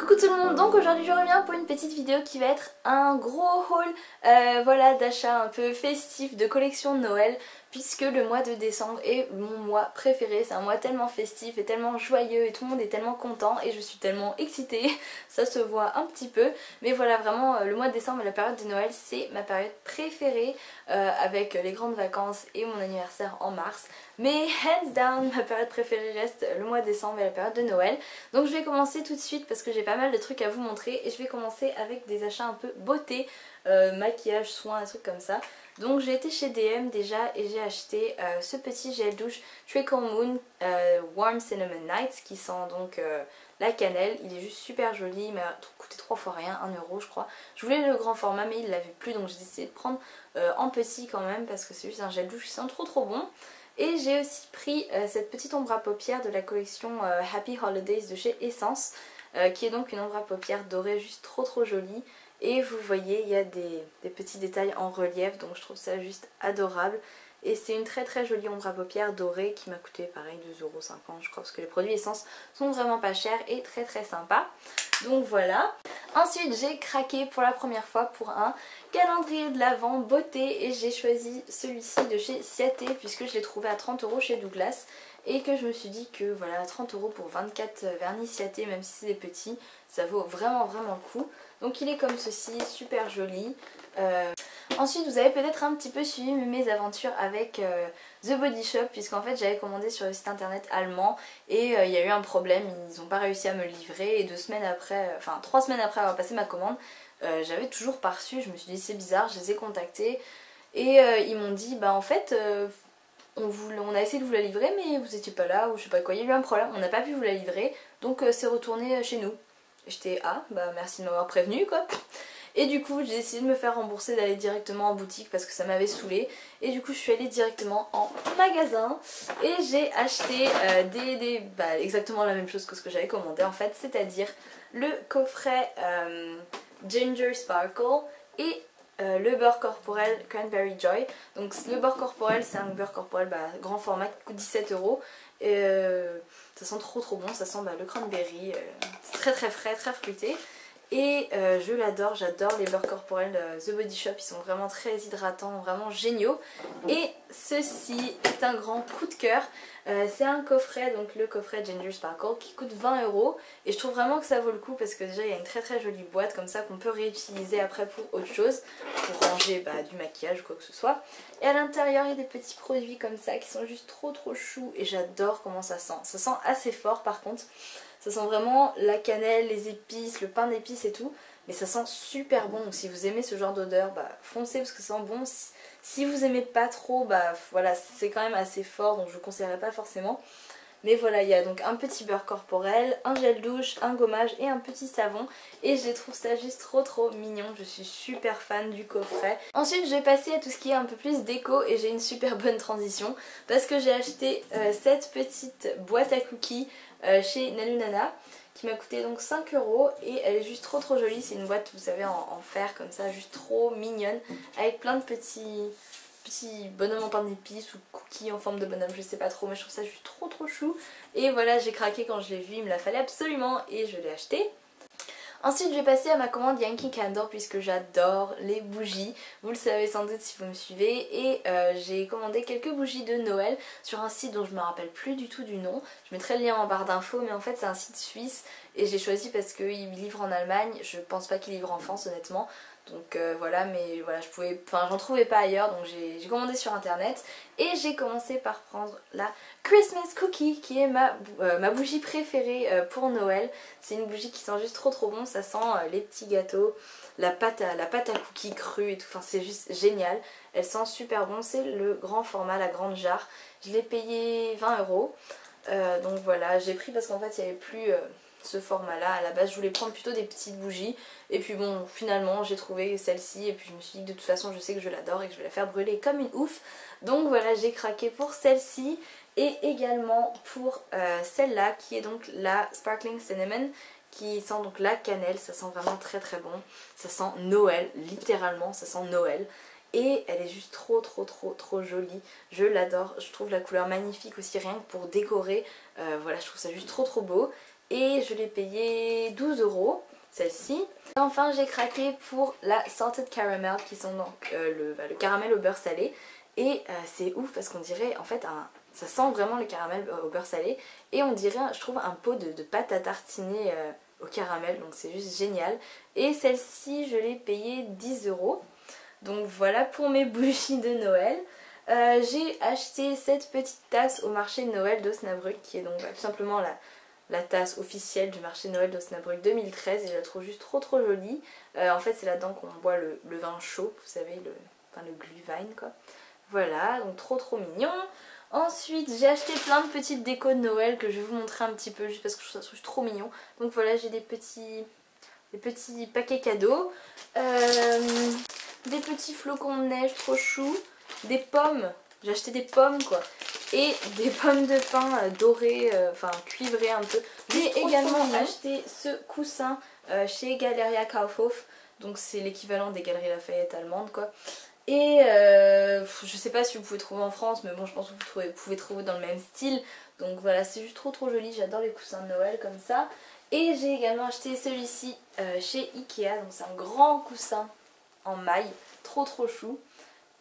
Coucou tout le monde, donc aujourd'hui je reviens pour une petite vidéo qui va être un gros haul voilà, d'achat un peu festif de collection de Noël, puisque le mois de décembre est mon mois préféré. C'est un mois tellement festif et tellement joyeux et tout le monde est tellement content et je suis tellement excitée, ça se voit un petit peu, mais voilà, vraiment le mois de décembre et la période de Noël c'est ma période préférée avec les grandes vacances et mon anniversaire en mars. Mais hands down, ma période préférée reste le mois de décembre et la période de Noël. Donc je vais commencer tout de suite parce que j'ai pas mal de trucs à vous montrer et je vais commencer avec des achats un peu beauté, maquillage, soins, des trucs comme ça. Donc j'ai été chez DM déjà et j'ai acheté ce petit gel douche Trickle Moon Warm Cinnamon Nights qui sent donc la cannelle. Il est juste super joli, il m'a coûté 3 fois rien, 1 euro je crois. Je voulais le grand format mais il l'avait plus, donc j'ai décidé de prendre en petit quand même parce que c'est juste un gel douche qui sent trop bon. Et j'ai aussi pris cette petite ombre à paupières de la collection Happy Holidays de chez Essence, qui est donc une ombre à paupières dorée juste trop jolie. Et vous voyez, il y a des petits détails en relief, donc je trouve ça juste adorable. Et c'est une très jolie ombre à paupières dorée qui m'a coûté pareil 2,50 € je crois, parce que les produits Essence sont vraiment pas chers et très sympas. Donc voilà. Ensuite j'ai craqué pour la première fois pour un calendrier de l'Avent beauté et j'ai choisi celui-ci de chez Ciaté puisque je l'ai trouvé à 30 € chez Douglas. Et que je me suis dit que voilà, 30 € pour 24 vernis Ciaté, même si c'est des petits, ça vaut vraiment le coup. Donc il est comme ceci, super joli. Ensuite vous avez peut-être un petit peu suivi mes aventures avec The Body Shop, puisqu'en fait j'avais commandé sur le site internet allemand et il y a eu un problème, ils n'ont pas réussi à me le livrer et 2 semaines après, enfin 3 semaines après avoir passé ma commande, j'avais toujours pas reçu. Je me suis dit c'est bizarre, je les ai contactés et ils m'ont dit bah en fait on a essayé de vous la livrer mais vous étiez pas là ou je sais pas quoi, il y a eu un problème, on n'a pas pu vous la livrer donc c'est retourné chez nous. J'étais ah bah merci de m'avoir prévenu quoi. Et du coup j'ai décidé de me faire rembourser, d'aller directement en boutique parce que ça m'avait saoulée. Et du coup je suis allée directement en magasin et j'ai acheté exactement la même chose que ce que j'avais commandé en fait, c'est-à-dire le coffret Ginger Sparkle et le beurre corporel Cranberry Joy. Donc le beurre corporel c'est un beurre corporel grand format qui coûte 17 €. Et ça sent trop bon, ça sent le cranberry, c'est très frais, très fruité. Et je l'adore, j'adore les beurres corporels The Body Shop, ils sont vraiment très hydratants, vraiment géniaux. Et ceci est un grand coup de cœur, c'est un coffret, donc le coffret Ginger Sparkle qui coûte 20 € et je trouve vraiment que ça vaut le coup parce que déjà il y a une très jolie boîte comme ça qu'on peut réutiliser après pour autre chose, pour ranger du maquillage ou quoi que ce soit. Et à l'intérieur il y a des petits produits comme ça qui sont juste trop choux et j'adore comment ça sent assez fort par contre. Ça sent vraiment la cannelle, les épices, le pain d'épices et tout. Mais ça sent super bon. Donc si vous aimez ce genre d'odeur, foncez parce que ça sent bon. Si vous aimez pas trop, voilà, c'est quand même assez fort. Donc je vous conseillerais pas forcément. Mais voilà, il y a donc un petit beurre corporel, un gel douche, un gommage et un petit savon. Et je trouve ça juste trop mignon. Je suis super fan du coffret. Ensuite, je vais passer à tout ce qui est un peu plus déco. Et j'ai une super bonne transition. Parce que j'ai acheté cette petite boîte à cookies chez Nalunana. Qui m'a coûté donc 5 € et elle est juste trop jolie. C'est une boîte, vous savez, en fer comme ça, juste trop mignonne. Avec plein de petits bonhommes en pain d'épices ou cookies en forme de bonhomme, je sais pas trop, mais je trouve ça juste trop chou. Et voilà, j'ai craqué quand je l'ai vu, il me la fallait absolument et je l'ai acheté. Ensuite je vais passer à ma commande Yankee Candle puisque j'adore les bougies, vous le savez sans doute si vous me suivez. Et j'ai commandé quelques bougies de Noël sur un site dont je me rappelle plus du tout du nom. Je mettrai le lien en barre d'infos, mais en fait c'est un site suisse et j'ai choisi parce qu'il livre en Allemagne. Je pense pas qu'il livre en France honnêtement. Donc voilà, mais voilà, j'en trouvais pas ailleurs, donc j'ai commandé sur internet. Et j'ai commencé par prendre la Christmas Cookie qui est ma bougie préférée pour Noël. C'est une bougie qui sent juste trop bon, ça sent les petits gâteaux, la pâte à cookies crue et tout, enfin c'est juste génial. Elle sent super bon, c'est le grand format, la grande jarre. Je l'ai payé 20 €. Donc voilà, j'ai pris parce qu'en fait il n'y avait plus ce format là. À la base je voulais prendre plutôt des petites bougies et puis bon finalement j'ai trouvé celle-ci et puis je me suis dit que de toute façon je sais que je l'adore et que je vais la faire brûler comme une ouf. Donc voilà, j'ai craqué pour celle-ci et également pour celle-là qui est donc la Sparkling Cinnamon qui sent donc la cannelle. Ça sent vraiment très bon, ça sent Noël, littéralement ça sent Noël. Et elle est juste trop jolie, je l'adore, je trouve la couleur magnifique aussi rien que pour décorer, voilà je trouve ça juste trop beau. et je l'ai payé 12 € celle-ci. Enfin j'ai craqué pour la Salted Caramel qui sont donc le caramel au beurre salé et c'est ouf parce qu'on dirait en fait ça sent vraiment le caramel au beurre salé et on dirait je trouve un pot de pâte à tartiner au caramel, donc c'est juste génial. Et celle-ci je l'ai payée 10 €. Donc voilà pour mes bougies de Noël. J'ai acheté cette petite tasse au marché de Noël d'Osnabrück qui est donc tout simplement la tasse officielle du marché de Noël d'Osnabrück 2013 et je la trouve juste trop jolie. En fait c'est là-dedans qu'on boit le vin chaud, vous savez, le Glühwein quoi. Voilà, donc trop mignon. Ensuite j'ai acheté plein de petites décos de Noël que je vais vous montrer un petit peu juste parce que je trouve ça trop mignon. Donc voilà, j'ai des petits paquets cadeaux, des petits flocons de neige trop choux, des pommes, j'ai acheté des pommes quoi, et des pommes de pin dorées, enfin cuivrées un peu. J'ai également acheté ce coussin chez Galeria Kaufhof, donc c'est l'équivalent des Galeries Lafayette allemandes quoi. Et je sais pas si vous pouvez trouver en France, mais bon je pense que vous pouvez trouver dans le même style. Donc voilà, c'est juste trop joli, j'adore les coussins de Noël comme ça. Et j'ai également acheté celui-ci chez Ikea, donc c'est un grand coussin en maille, trop chou.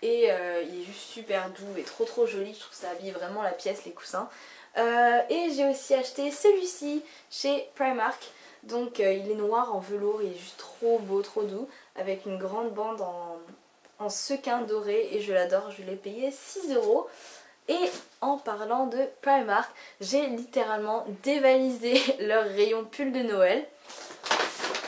Et il est juste super doux et trop joli, je trouve que ça habille vraiment la pièce les coussins. Et j'ai aussi acheté celui-ci chez Primark. Donc il est noir en velours, il est juste trop beau, trop doux, avec une grande bande en sequin doré et je l'adore, je l'ai payé 6 €. Et en parlant de Primark, j'ai littéralement dévalisé leur rayon pull de Noël.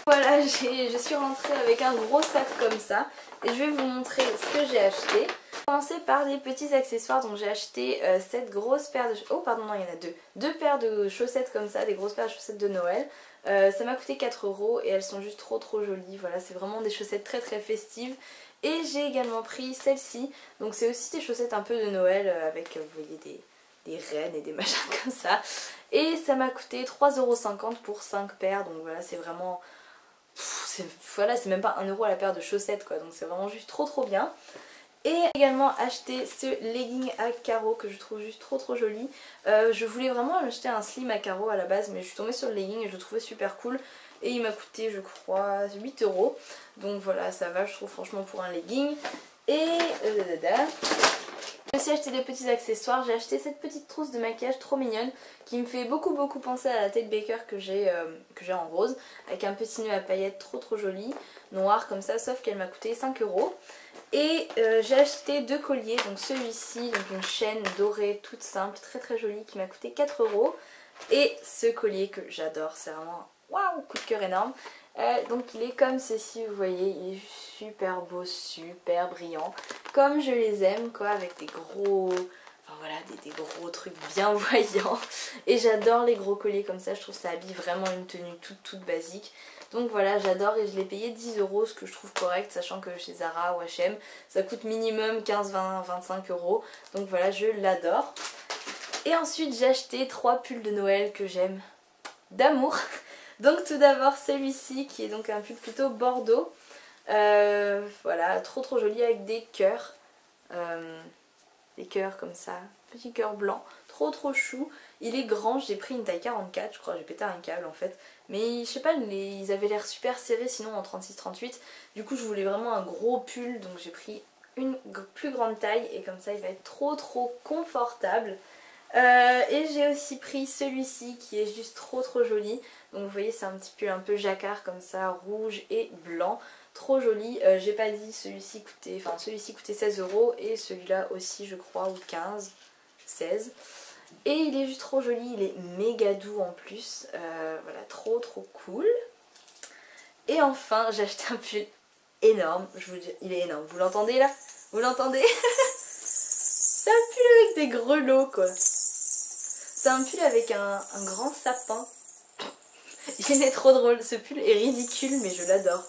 Voilà, je suis rentrée avec un gros sac comme ça et je vais vous montrer ce que j'ai acheté. Je vais commencer par les petits accessoires, donc j'ai acheté cette grosse paire de... Oh pardon, non il y en a deux. Deux paires de chaussettes comme ça, des grosses paires de chaussettes de Noël. Ça m'a coûté 4 € et elles sont juste trop jolies. Voilà, c'est vraiment des chaussettes très festives. Et j'ai également pris celle-ci, donc c'est aussi des chaussettes un peu de Noël avec, vous voyez, des rennes et des machins comme ça. Et ça m'a coûté 3,50 € pour 5 paires, donc voilà, c'est vraiment... Voilà, c'est même pas 1 € à la paire de chaussettes quoi, donc c'est vraiment juste trop bien. Et j'ai également acheté ce legging à carreaux que je trouve juste trop joli. Je voulais vraiment acheter un slim à carreaux à la base, mais je suis tombée sur le legging et je le trouvais super cool. Et il m'a coûté je crois 8 €. Donc voilà, ça va je trouve franchement pour un legging. Et j'ai aussi acheté des petits accessoires. J'ai acheté cette petite trousse de maquillage trop mignonne qui me fait beaucoup penser à la Tate Baker que j'ai en rose, avec un petit nœud à paillettes trop joli, noir comme ça, sauf qu'elle m'a coûté 5 €. Et j'ai acheté deux colliers, donc celui-ci, donc une chaîne dorée toute simple, très jolie, qui m'a coûté 4 €. Et ce collier que j'adore, c'est vraiment waouh, coup de cœur énorme. Donc il est comme ceci, vous voyez, il est super beau, super brillant, comme je les aime quoi, avec des gros... Enfin voilà, des gros trucs bien voyants. Et j'adore les gros colliers comme ça, je trouve que ça habille vraiment une tenue toute basique. Donc voilà, j'adore et je l'ai payé 10 €, ce que je trouve correct, sachant que chez Zara ou H&M, ça coûte minimum 15, 20, 25 €. Donc voilà, je l'adore. Et ensuite j'ai acheté 3 pulls de Noël que j'aime d'amour. Donc tout d'abord celui-ci qui est donc un pull plutôt bordeaux. Voilà, trop joli avec des cœurs. Des cœurs comme ça, petit cœur blanc, trop chou. Il est grand, j'ai pris une taille 44, je crois, j'ai pété un câble en fait. Mais je sais pas, ils avaient l'air super serrés sinon en 36-38. Du coup je voulais vraiment un gros pull, donc j'ai pris une plus grande taille et comme ça il va être trop confortable. Et j'ai aussi pris celui-ci qui est juste trop joli. Donc vous voyez c'est un petit pull un peu jacquard comme ça, rouge et blanc. Trop joli, j'ai pas dit, celui-ci coûtait 16 € et celui-là aussi je crois, ou 15, 16. Et il est juste trop joli, il est méga doux en plus, voilà, trop cool. Et enfin j'ai acheté un pull énorme, je vous dis, il est énorme, vous l'entendez là? Vous l'entendez? C'est un pull avec des grelots quoi. C'est un pull avec un grand sapin. Il est trop drôle, ce pull est ridicule mais je l'adore.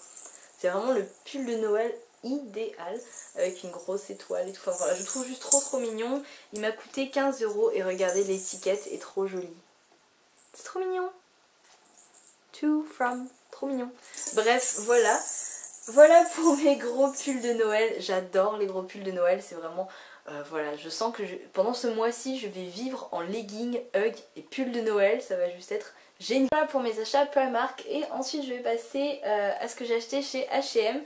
C'est vraiment le pull de Noël idéal avec une grosse étoile et tout. Enfin voilà, je trouve juste trop mignon. Il m'a coûté 15 € et regardez, l'étiquette est trop jolie. C'est trop mignon. To from, trop mignon. Bref, voilà. Voilà pour mes gros pulls de Noël. J'adore les gros pulls de Noël, c'est vraiment... voilà, je sens que pendant ce mois-ci, je vais vivre en leggings, Hugg et pulls de Noël. Ça va juste être génial. Voilà pour mes achats Primark et ensuite je vais passer à ce que j'ai acheté chez H&M.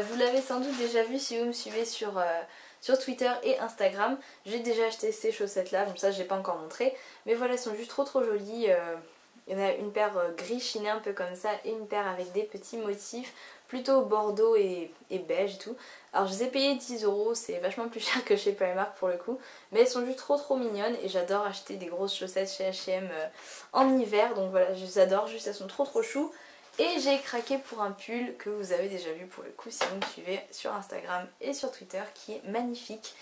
Vous l'avez sans doute déjà vu si vous me suivez sur Twitter et Instagram. J'ai déjà acheté ces chaussettes là, donc ça je n'ai pas encore montré. Mais voilà, elles sont juste trop jolies. Il y en a une paire gris chiné un peu comme ça et une paire avec des petits motifs plutôt bordeaux et beige et tout. Alors je les ai payées 10 €, c'est vachement plus cher que chez Primark pour le coup. Mais elles sont juste trop mignonnes et j'adore acheter des grosses chaussettes chez H&M en hiver. Donc voilà, je les adore, juste elles sont trop chou. Et j'ai craqué pour un pull que vous avez déjà vu pour le coup si vous me suivez sur Instagram et sur Twitter, qui est magnifique.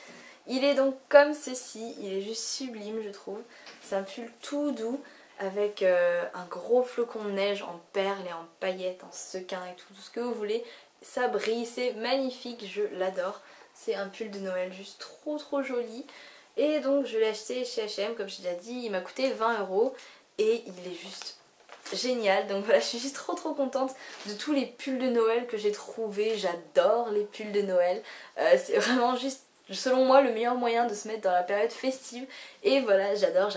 Il est donc comme ceci, il est juste sublime je trouve. C'est un pull tout doux avec un gros flocon de neige en perles et en paillettes, en sequins et tout ce que vous voulez. Ça brille, c'est magnifique, je l'adore. C'est un pull de Noël juste trop joli. Et donc je l'ai acheté chez H&M comme j'ai déjà dit, il m'a coûté 20 € et il est juste génial. Donc voilà, je suis juste trop contente de tous les pulls de Noël que j'ai trouvés. J'adore les pulls de Noël, c'est vraiment juste selon moi le meilleur moyen de se mettre dans la période festive. Et voilà, j'adore.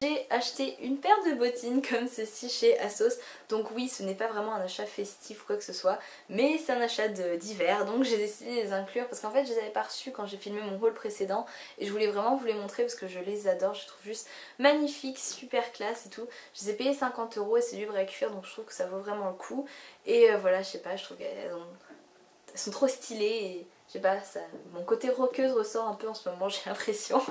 J'ai acheté une paire de bottines comme ceci chez ASOS. Donc oui, ce n'est pas vraiment un achat festif ou quoi que ce soit, mais c'est un achat d'hiver. Donc j'ai décidé de les inclure parce qu'en fait je les avais pas reçus quand j'ai filmé mon haul précédent. Et je voulais vraiment vous les montrer parce que je les adore. Je trouve juste magnifiques, super classe et tout. Je les ai payés 50 € et c'est du vrai cuir, donc je trouve que ça vaut vraiment le coup. Et voilà, je sais pas, je trouve qu'elles sont trop stylées et je sais pas, mon côté rockeuse ressort un peu en ce moment, j'ai l'impression.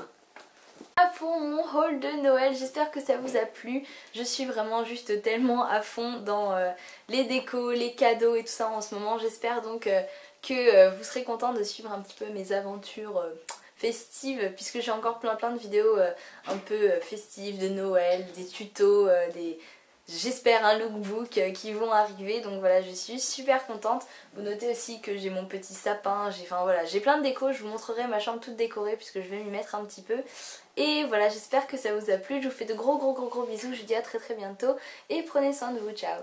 Pour mon haul de Noël, j'espère que ça vous a plu. Je suis vraiment juste tellement à fond dans les décos, les cadeaux et tout ça en ce moment. J'espère donc que vous serez contents de suivre un petit peu mes aventures festives, puisque j'ai encore plein de vidéos un peu festives de Noël, des tutos, j'espère un lookbook qui vont arriver. Donc voilà, je suis super contente. Vous notez aussi que j'ai mon petit sapin, enfin voilà, j'ai plein de décos. Je vous montrerai ma chambre toute décorée puisque je vais m'y mettre un petit peu. Et voilà, j'espère que ça vous a plu. Je vous fais de gros bisous. Je vous dis à très bientôt et prenez soin de vous. Ciao.